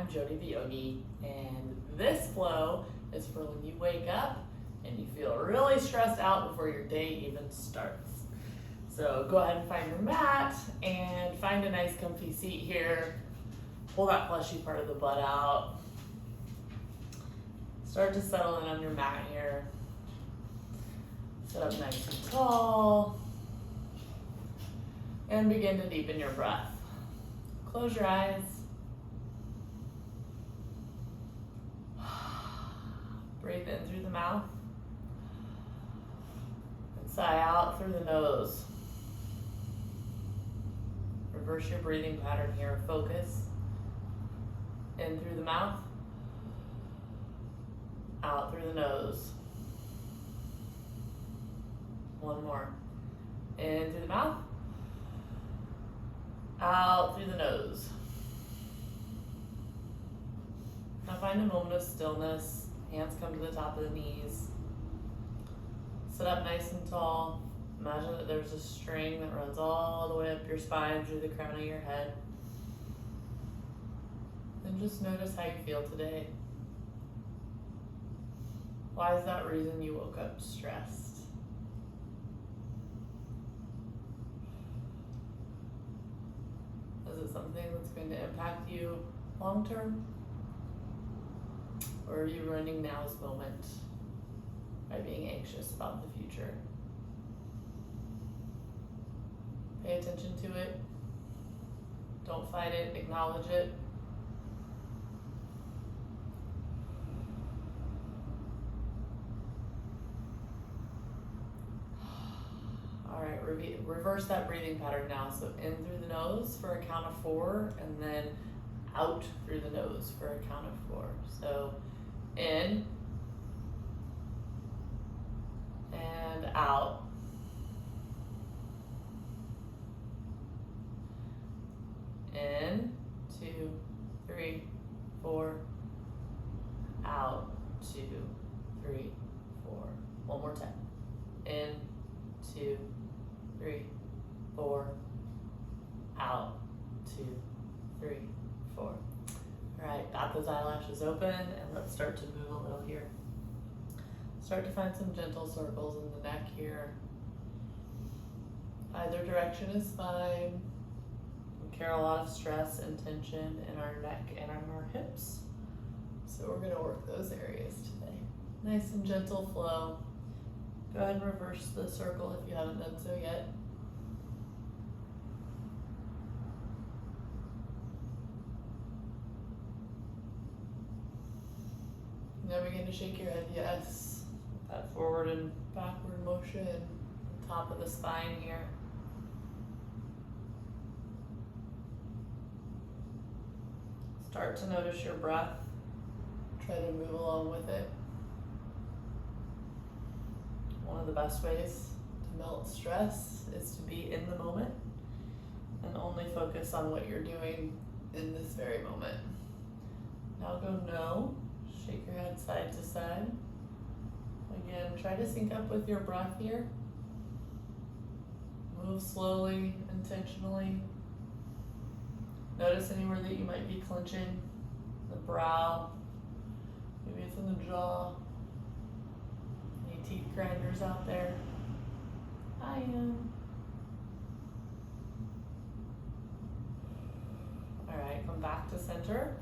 I'm Jody the Yogi, and this flow is for when you wake up and you feel really stressed out before your day even starts. So go ahead and find your mat and find a nice comfy seat here. Pull that fleshy part of the butt out. Start to settle in on your mat here. Sit up nice and tall. And begin to deepen your breath. Close your eyes. Breathe in through the mouth. And sigh out through the nose. Reverse your breathing pattern here. Focus. In through the mouth. Out through the nose. One more. In through the mouth. Out through the nose. Now find a moment of stillness. Hands come to the top of the knees. Sit up nice and tall. Imagine that there's a string that runs all the way up your spine through the crown of your head. Then just notice how you feel today. Why is that reason you woke up stressed? Is it something that's going to impact you long term? Or are you ruining now's moment by being anxious about the future? Pay attention to it. Don't fight it, acknowledge it. All right, reverse that breathing pattern now. So in through the nose for a count of 4, and then out through the nose for a count of 4. So in and out. In, 2, 3, 4. Out, 2, 3, 4. One more time. In, 2, 3, 4. Out, 2, 3, 4. All right, got those eyelashes open, and let's start to move a little here. Start to find some gentle circles in the neck here. Either direction is fine. We carry a lot of stress and tension in our neck and on our hips. So we're gonna work those areas today. Nice and gentle flow. Go ahead and reverse the circle if you haven't done so yet. Now begin to shake your head yes. That forward and backward motion, top of the spine here. Start to notice your breath. Try to move along with it. One of the best ways to melt stress is to be in the moment and only focus on what you're doing in this very moment. Now go no. Shake your head side to side. Again, try to sync up with your breath here. Move slowly, intentionally. Notice anywhere that you might be clenching, the brow, maybe it's in the jaw. Any teeth grinders out there? I am. All right, come back to center.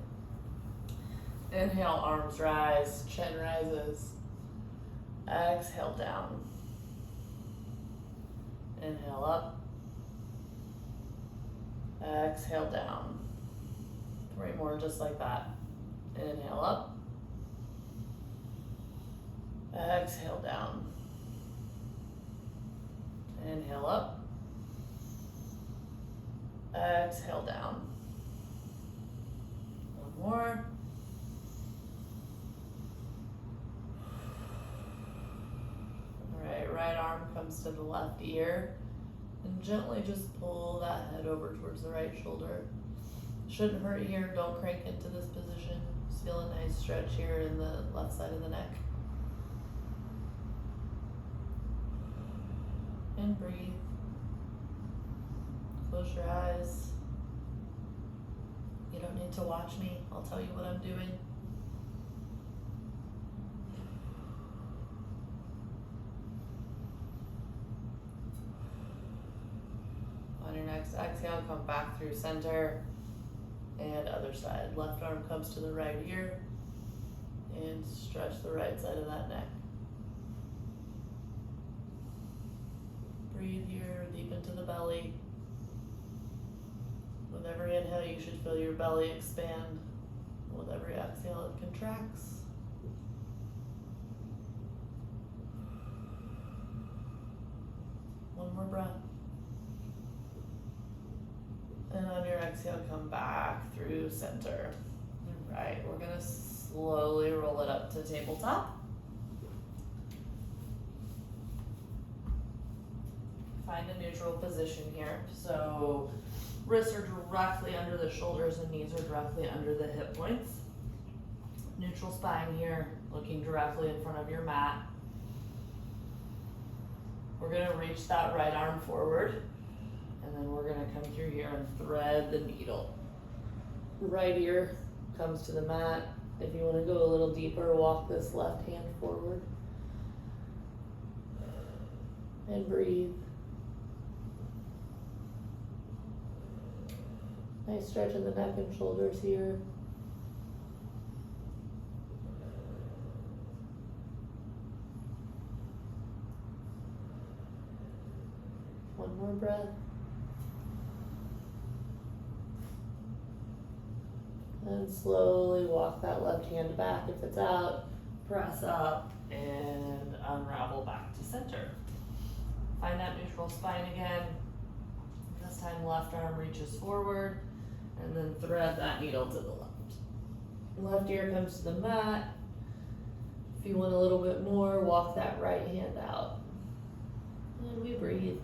Inhale, arms rise, chin rises. Exhale down. Inhale up. Exhale down. 3 more just like that. Inhale up. Exhale down. Inhale up. Exhale down. 1 more. Right arm comes to the left ear, and gently just pull that head over towards the right shoulder. Shouldn't hurt here, don't crank into this position. Just feel a nice stretch here in the left side of the neck. And breathe. Close your eyes. You don't need to watch me. I'll tell you what I'm doing. On your next exhale, come back through center and other side. Left arm comes to the right ear and stretch the right side of that neck. Breathe here, deep into the belly. With every inhale, you should feel your belly expand. With every exhale, it contracts. One more breath. And on your exhale, come back through center. All right, we're gonna slowly roll it up to tabletop. Find a neutral position here. So wrists are directly under the shoulders and knees are directly under the hip points. Neutral spine here, looking directly in front of your mat. We're gonna reach that right arm forward, and then we're gonna come through here and thread the needle. Right ear comes to the mat. If you wanna go a little deeper, walk this left hand forward. And breathe. Nice stretch in the neck and shoulders here. One more breath. And slowly walk that left hand back if it's out. Press up and unravel back to center. Find that neutral spine again. This time left arm reaches forward. And then thread that needle to the left. Left ear comes to the mat. If you want a little bit more, walk that right hand out. And we breathe.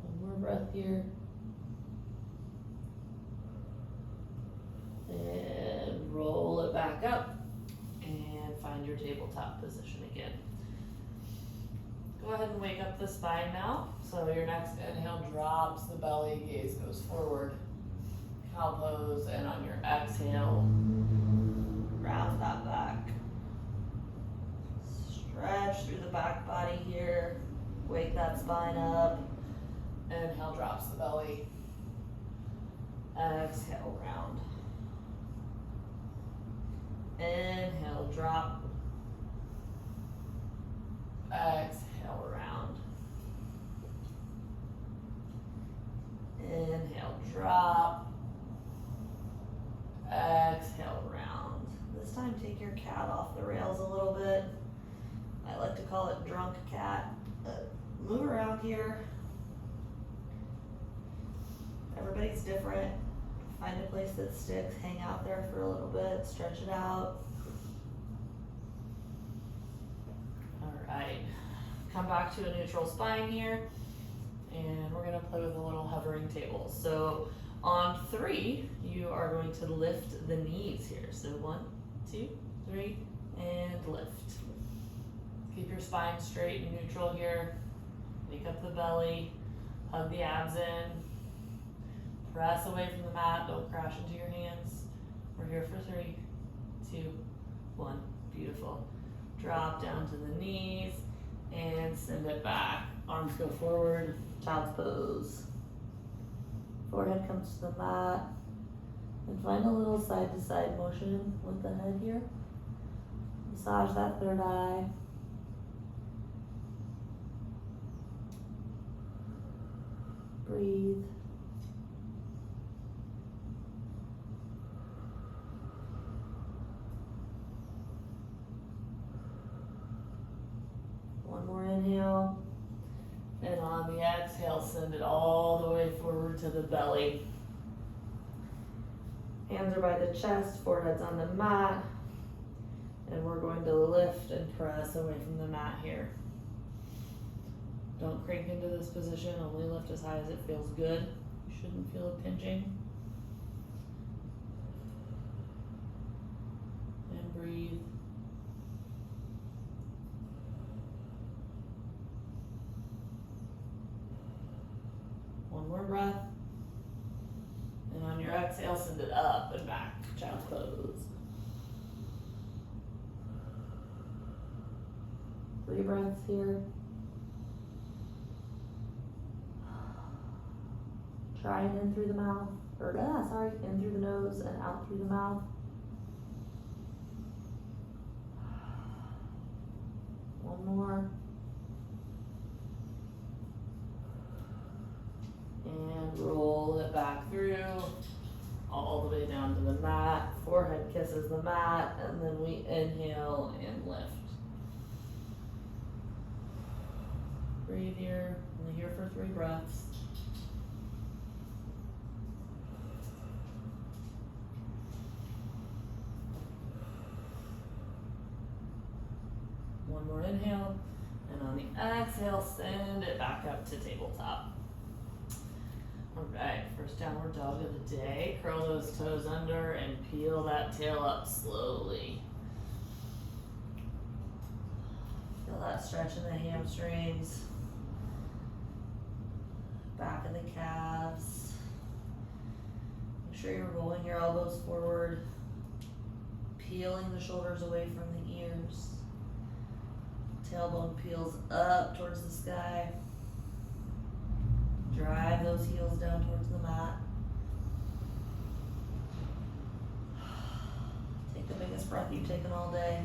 One more breath here. And roll it back up and find your tabletop position again. Go ahead and wake up the spine now. So your next inhale drops the belly, gaze goes forward. Cow pose, and on your exhale, round that back. Stretch through the back body here. Wake that spine up. Inhale drops the belly. Exhale, round. Inhale, drop. Exhale, round. Inhale, drop. Exhale, round. This time take your cat off the rails a little bit. I like to call it drunk cat. Move around here. Everybody's different. Find a place that sticks, hang out there for a little bit, stretch it out. All right, come back to a neutral spine here, and we're gonna play with a little hovering table. So on 3, you are going to lift the knees here. So 1, 2, 3, and lift. Keep your spine straight and neutral here. Wake up the belly, hug the abs in. Press away from the mat, don't crash into your hands. We're here for 3, 2, 1. Beautiful. Drop down to the knees and send it back. Arms go forward, child's pose. Forehead comes to the mat. And find a little side to side motion with the head here. Massage that third eye. Breathe. One more inhale, and on the exhale, send it all the way forward to the belly. Hands are by the chest, forehead's on the mat, and we're going to lift and press away from the mat here. Don't crank into this position, only lift as high as it feels good. You shouldn't feel a pinching. your exhale, send it up and back, child's pose. 3 breaths here. Try it in through the mouth, in through the nose and out through the mouth. One more. And roll it back through, all the way down to the mat. Forehead kisses the mat, and then we inhale and lift. Breathe here, only here for 3 breaths. One more inhale, and on the exhale, send it back up to tabletop. All right, first downward dog of the day. Curl those toes under and peel that tail up slowly. Feel that stretch in the hamstrings, back of the calves. Make sure you're rolling your elbows forward, peeling the shoulders away from the ears. Tailbone peels up towards the sky. Drive those heels down towards the mat. Take the biggest breath you've taken all day.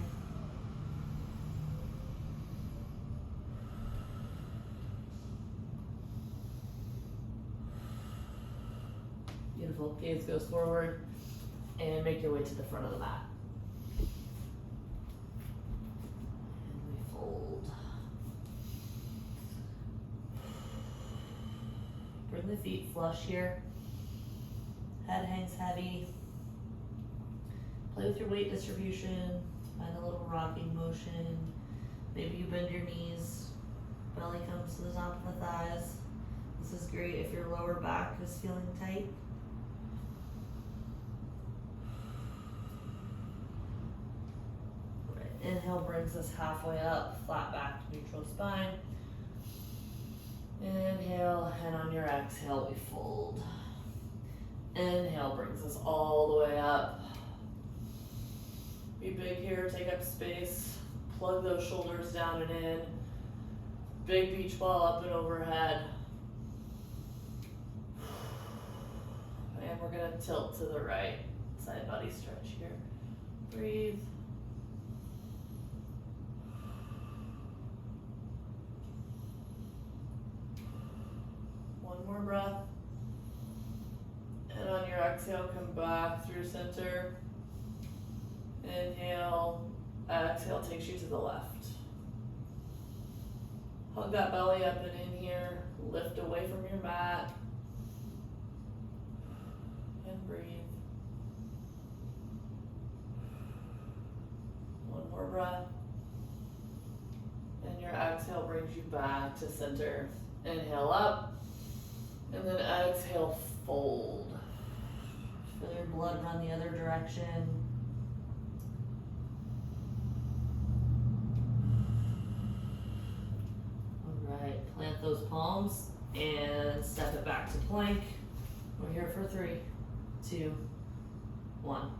Beautiful. Gaze goes forward and make your way to the front of the mat. Fold. Bring the feet flush here. Head hangs heavy. Play with your weight distribution. Find a little rocking motion. Maybe you bend your knees. Belly comes to the top of the thighs. This is great if your lower back is feeling tight. Inhale brings us halfway up, flat back, neutral spine. Inhale, and on your exhale, we fold. Inhale brings us all the way up. Be big here, take up space. Plug those shoulders down and in. Big beach ball up and overhead. And we're gonna tilt to the right. Side body stretch here. Breathe. One more breath. And on your exhale, come back through center. Inhale. Exhale takes you to the left. Hug that belly up and in here. Lift away from your mat. And breathe. One more breath. And your exhale brings you back to center. Inhale up. And then exhale, fold. Feel your blood run the other direction. All right, plant those palms and step it back to plank. We're here for 3, 2, 1.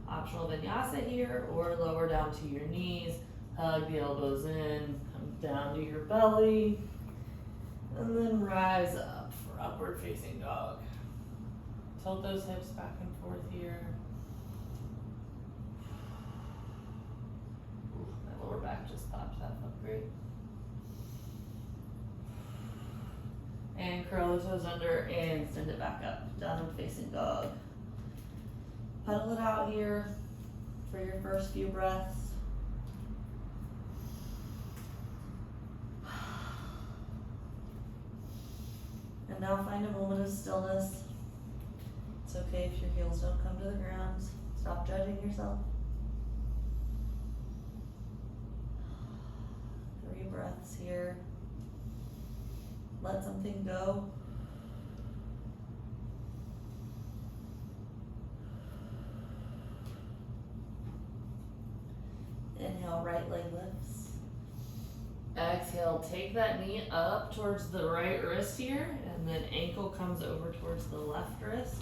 Optional vinyasa here, or lower down to your knees. Hug the elbows in, come down to your belly, and then rise up. Upward facing dog. Tilt those hips back and forth here. Ooh, my lower back just popped. That felt great. And curl the toes under and send it back up. Downward facing dog. Pedal it out here for your first few breaths. And now find a moment of stillness. It's okay if your heels don't come to the ground. Stop judging yourself. 3 breaths here. Let something go. Inhale, right leg lifts. Exhale, take that knee up towards the right wrist here, and then ankle comes over towards the left wrist.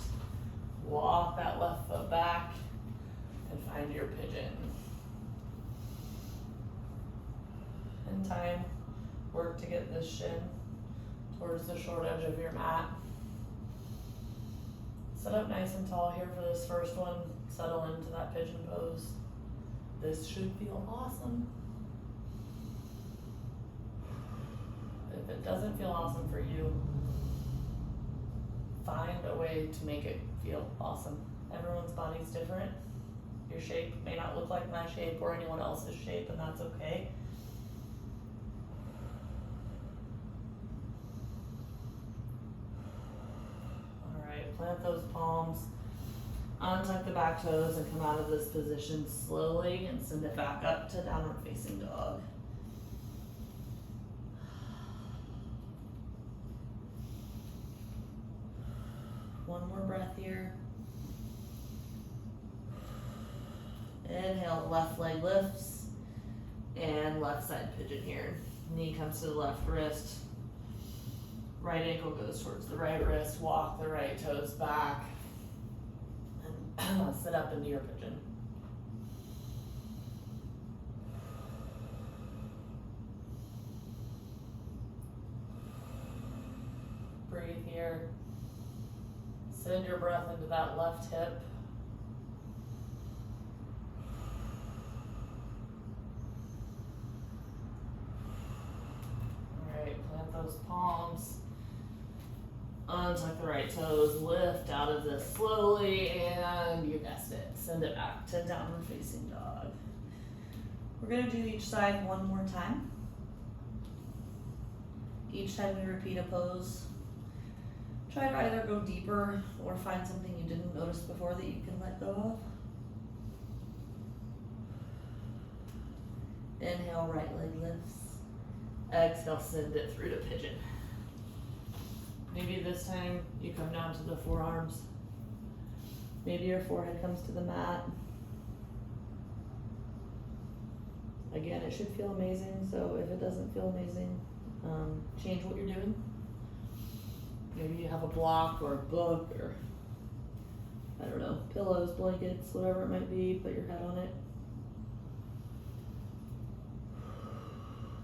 Walk that left foot back and find your pigeon. In time, work to get this shin towards the short edge of your mat. Sit up nice and tall here for this first one. Settle into that pigeon pose. This should feel awesome. If it doesn't feel awesome for you, find a way to make it feel awesome. Everyone's body's different. Your shape may not look like my shape or anyone else's shape, and that's okay. Alright, plant those palms, untuck the back toes, and come out of this position slowly and send it back up to downward facing dog. One more breath here. Inhale, left leg lifts, and left side pigeon here. Knee comes to the left wrist. Right ankle goes towards the right wrist. Walk the right toes back. And sit up into your pigeon. Breathe here. Send your breath into that left hip. Alright, plant those palms. Untuck the right toes, lift out of this slowly, and you guessed it, send it back to downward facing dog. We're gonna do each side one more time. Each time we repeat a pose, try to either go deeper or find something you didn't notice before that you can let go of. Inhale, right leg lifts. Exhale, send it through to pigeon. Maybe this time you come down to the forearms. Maybe your forehead comes to the mat. Again, it should feel amazing, so if it doesn't feel amazing, change what you're doing. Maybe you have a block or a book or, I don't know, pillows, blankets, whatever it might be, put your head on it.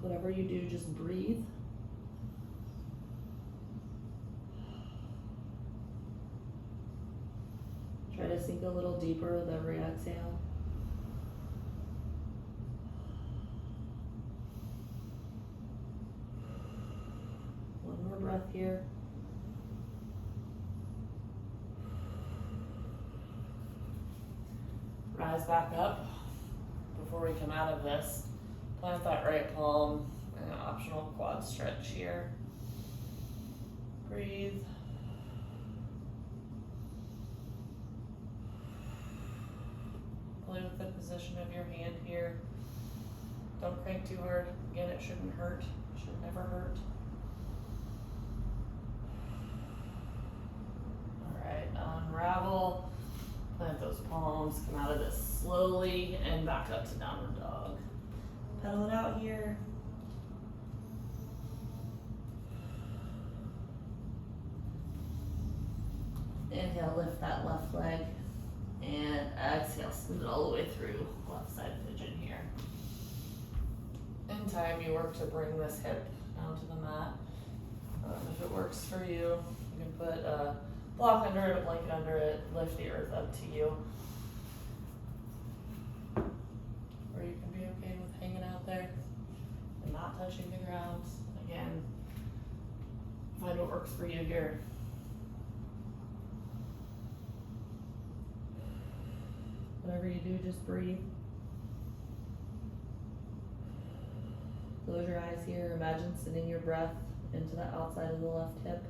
Whatever you do, just breathe. Try to sink a little deeper with every exhale. One more breath here. Rise back up. Before we come out of this, plant that right palm and an optional quad stretch here. Breathe. Play with the position of your hand here. Don't crank too hard. Again, it shouldn't hurt. It should never hurt. Alright, unravel. Plant those palms. Come out of this slowly and back up to downward dog. Pedal it out here. Inhale, lift that left leg. And exhale, send it all the way through left side pigeon here. In time, you work to bring this hip down to the mat. If it works for you, you can put a block under it, a blanket under it, lift the earth up to you. Or you can be okay with hanging out there and not touching the ground. Again, find what works for you here. Whatever you do, just breathe. Close your eyes here. Imagine sending your breath into the outside of the left hip.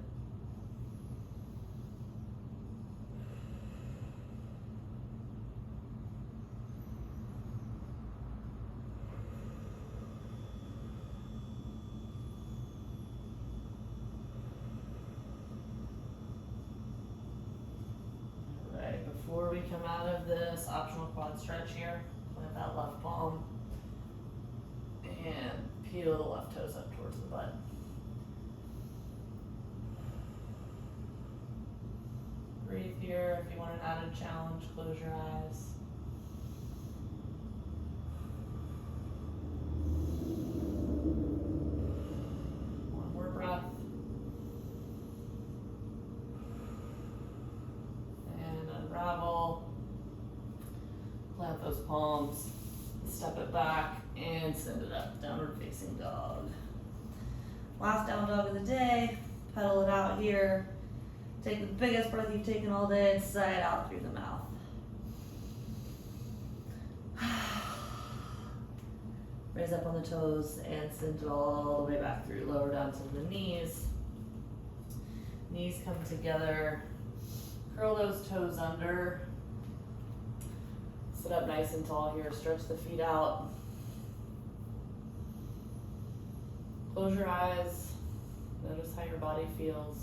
Before we come out of this optional quad stretch here, plant that left palm and peel the left toes up towards the butt. Breathe here. here if you want an added challenge. Close your eyes. One more breath. And unravel. Plant those palms. Step it back and send it up. Downward facing dog. Last down dog of the day. Pedal it out here. Take the biggest breath you've taken all day and sigh it out through the mouth. Raise up on the toes and send it all the way back through. Lower down to the knees. Knees come together. Curl those toes under. Sit up nice and tall here. Stretch the feet out. Close your eyes. Notice how your body feels.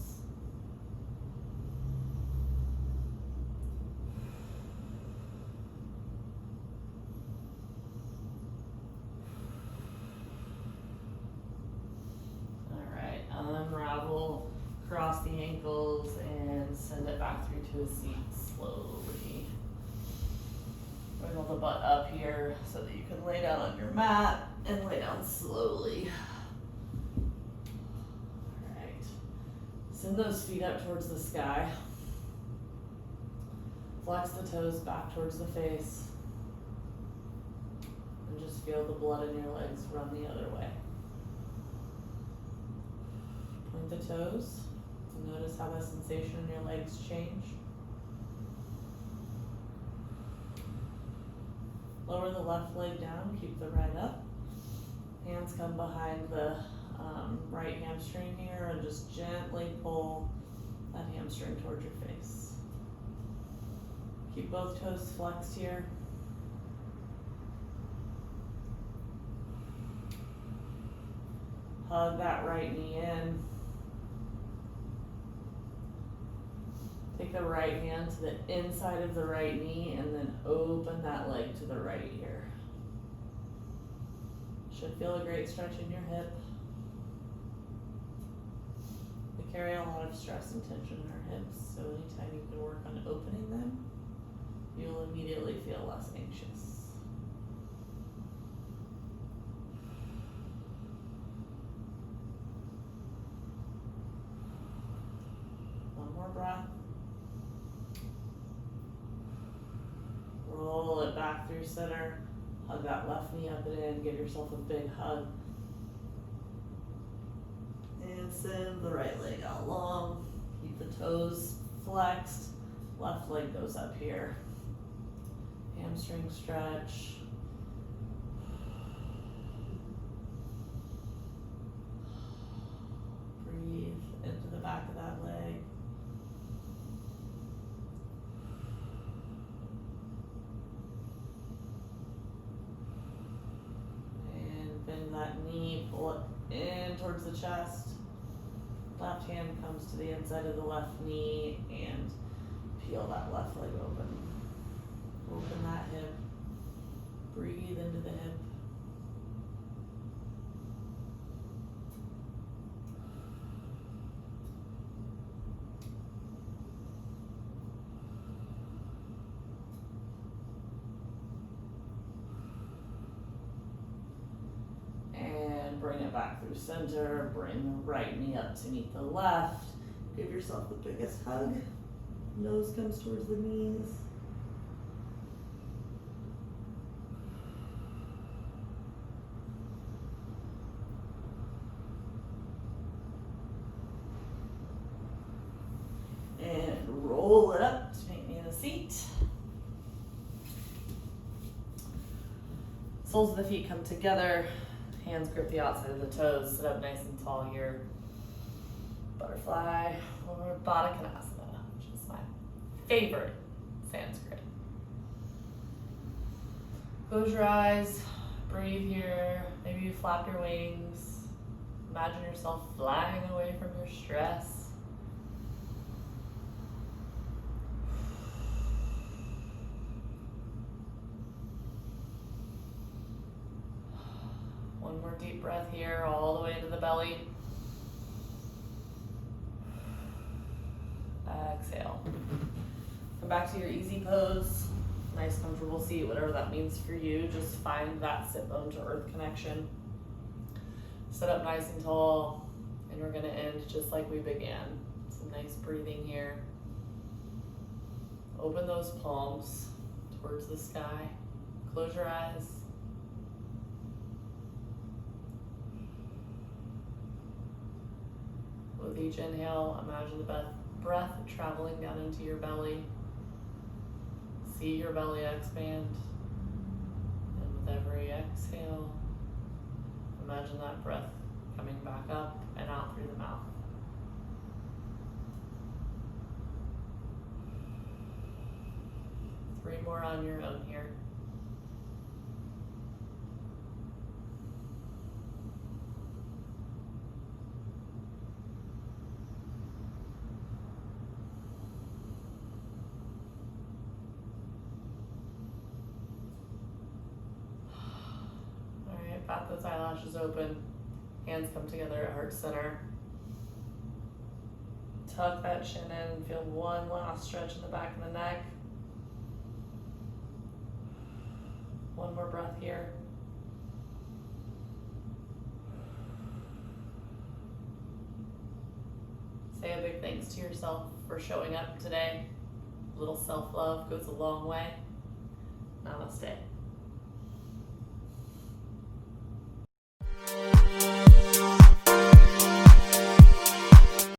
Unravel, cross the ankles, and send it back through to a seat slowly. Wiggle the butt up here so that you can lay down on your mat and lay down slowly. Alright. Send those feet up towards the sky. Flex the toes back towards the face. And just feel the blood in your legs run the other way. Point the toes and notice how the sensation in your legs change. Lower the left leg down, keep the right up. Hands come behind the right hamstring here and just gently pull that hamstring towards your face. Keep both toes flexed here. Hug that right knee in. Take the right hand to the inside of the right knee and then open that leg to the right here. Should feel a great stretch in your hip. We carry a lot of stress and tension in our hips, so anytime you can work on opening them, you'll immediately feel less anxious. One more breath. Roll it back through center. Hug that left knee up and in. Give yourself a big hug. And send the right leg out long. Keep the toes flexed. Left leg goes up here. Hamstring stretch. Breathe into the back of that leg. Bend that knee, pull it in towards the chest. Left hand comes to the inside of the left knee and peel that left leg open. Open that hip. Breathe into the hip. Bring it back through center, bring the right knee up to meet the left. Give yourself the biggest hug. Nose comes towards the knees. And roll it up to meet me in a seat. Soles of the feet come together. Hands grip the outside of the toes. Sit up nice and tall here. Butterfly or Baddha Konasana, which is my favorite Sanskrit. Close your eyes. Breathe here. Maybe you flap your wings. Imagine yourself flying away from your stress. One more deep breath here, all the way into the belly. Exhale. back to your easy pose. Nice comfortable seat, whatever that means for you. Just find that sit bone to earth connection. Sit up nice and tall, and we're gonna end just like we began. Some nice breathing here. Open those palms towards the sky. Close your eyes. With each inhale, imagine the breath traveling down into your belly. See your belly expand. And with every exhale, imagine that breath coming back up and out through the mouth. Three more on your own here. Bat those eyelashes open, hands come together at heart center. Tuck that chin in and feel one last stretch in the back of the neck. One more breath here. Say a big thanks to yourself for showing up today. A little self-love goes a long way. Namaste.